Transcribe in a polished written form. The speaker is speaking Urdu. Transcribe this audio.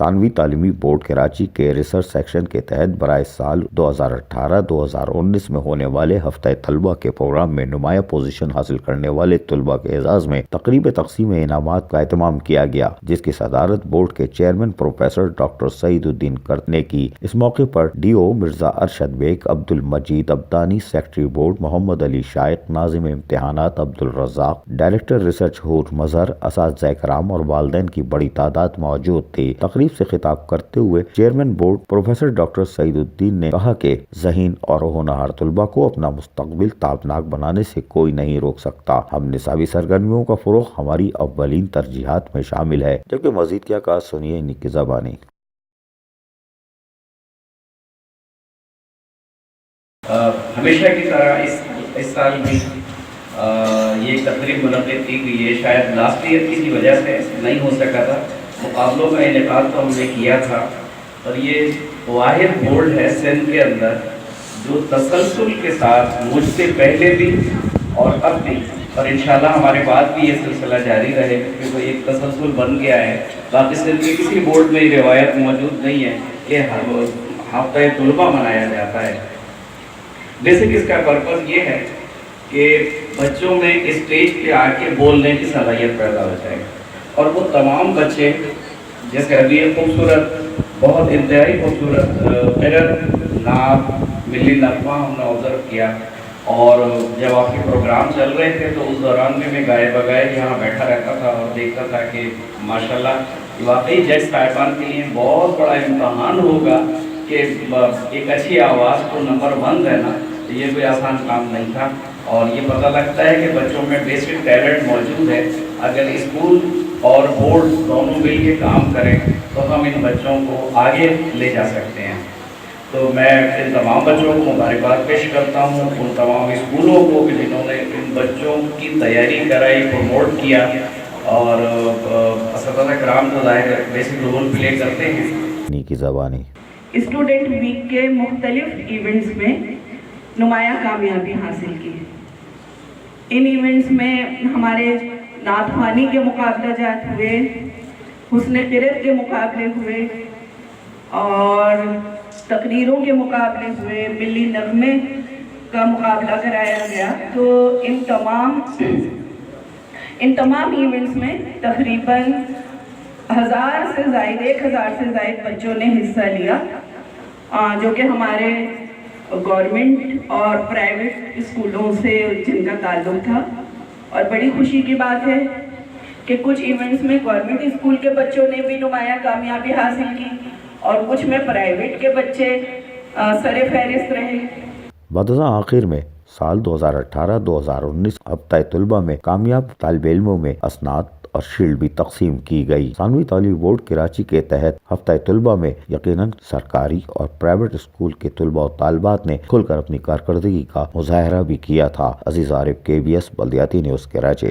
ثانوی تعلیمی بورڈ کراچی کے ریسرچ سیکشن کے تحت برائے سال 2018-2019 میں ہونے والے ہفتہ طلبہ کے پروگرام میں نمایاں پوزیشن حاصل کرنے والے طلبہ کے اعزاز میں تقریب تقسیم انعامات کا اہتمام کیا گیا، جس کی صدارت بورڈ کے چیئرمین پروفیسر ڈاکٹر سعید الدین کرت نے کی۔ اس موقع پر D O Mirza Arshad Baig, Abdul Majeed عبدانی، secretary board محمد علی شائق، ناظم امتحانات عبد الرزاق، ڈائریکٹر ریسرچ حور مظہر، اساتذہ کرام اور والدین کی بڑی تعداد موجود تھی۔ تقریب سے خطاب کرتے ہوئے چیئرمین بورڈ پروفیسر ڈاکٹر سعید الدین نے کہا کہ ذہین اور ہونہار طلبہ کو اپنا مستقبل تابناک بنانے سے کوئی نہیں روک سکتا۔ ہم نصابی سرگرمیوں کا فروغ ہماری اولین ترجیحات میں شامل ہے۔ جبکہ مزید کیا کہا، سنیے انہی کی زبانی۔ ہمیشہ کی طرح اس سال بھی یہ تقریب منعقد کی گئی ہے۔ شاید لاسٹ ایئر کسی وجہ سے نہیں ہو سکا تھا، مقابلوں کا انعقاد تو ہم نے کیا تھا، اور یہ واحد بورڈ ہے سندھ کے اندر جو تسلسل کے ساتھ مجھ سے پہلے بھی اور اب بھی اور انشاءاللہ ہمارے بعد بھی یہ سلسلہ جاری رہے، کیونکہ ایک تسلسل بن گیا ہے۔ باقی سندھ کے کسی بورڈ میں یہ روایت موجود نہیں ہے کہ ہفتہ طلبہ منایا جاتا ہے۔ بیسک اس کا پرپس یہ ہے کہ بچوں میں اسٹیج پہ آ کے بولنے کی صلاحیت پیدا ہو جائے، اور وہ تمام بچے جیسے ابھی یہ خوبصورت، بہت انتہائی خوبصورت میرر نعت، ملی نغمہ ہم نے آبزرو کیا، اور جب آپ کے پروگرام چل رہے تھے تو اس دوران میں گائے بغائے یہاں بیٹھا رہتا تھا اور دیکھتا تھا کہ ماشاءاللہ واقعی جج صاحبان کے لیے بہت بڑا امتحان ہوگا کہ ایک اچھی آواز کو نمبر 1 دینا، یہ کوئی آسان کام نہیں تھا، اور یہ پتہ لگتا ہے کہ بچوں میں بیسک ٹیلنٹ موجود ہے۔ اگر اسکول اور بورڈ دونوں مل کے کام کریں تو ہم ان بچوں کو آگے لے جا سکتے ہیں۔ تو میں ان تمام بچوں کو مبارکباد پیش کرتا ہوں، ان تمام اسکولوں کو بھی جنہوں نے ان بچوں کی تیاری کرائی، پروموٹ کیا، اور اساتذہ کرام تو ظاہر بیسک رول پلے کرتے ہیں۔ انہی کی زبانی۔ اسٹوڈنٹ ویک کے مختلف ایونٹس میں نمایاں کامیابی حاصل کی۔ ان ایونٹس میں ہمارے نعت خوانی کے مقابلہ جات ہوئے، حسن قرأت کے مقابلے ہوئے، اور تقریروں کے مقابلے ہوئے، ملی نغمے کا مقابلہ کرایا گیا۔ تو ان تمام ایونٹس میں تقریباً 1000 سے زائد بچوں نے حصہ لیا، جو کہ ہمارے گورنمنٹ اور پرائیویٹ اسکولوں سے جن کا تعلق تھا۔ اور بڑی خوشی کی بات ہے کہ کچھ ایونٹس میں گورنمنٹ اسکول کے بچوں نے بھی نمایاں کامیابی حاصل کی، اور کچھ میں پرائیویٹ کے بچے سر فہرست رہے۔ بعد آخر میں سال 2018-2019 ہفتہ طلبہ میں کامیاب طالب علموں میں اسناد اور شیلڈ بھی تقسیم کی گئی۔ ثانوی تعلیمی بورڈ کراچی کے تحت ہفتہ طلبہ میں یقیناً سرکاری اور پرائیویٹ اسکول کے طلبہ و طالبات نے کھل کر اپنی کارکردگی کا مظاہرہ بھی کیا تھا۔ عزیز عارف، KBS بلدیاتی نیوز، کراچی۔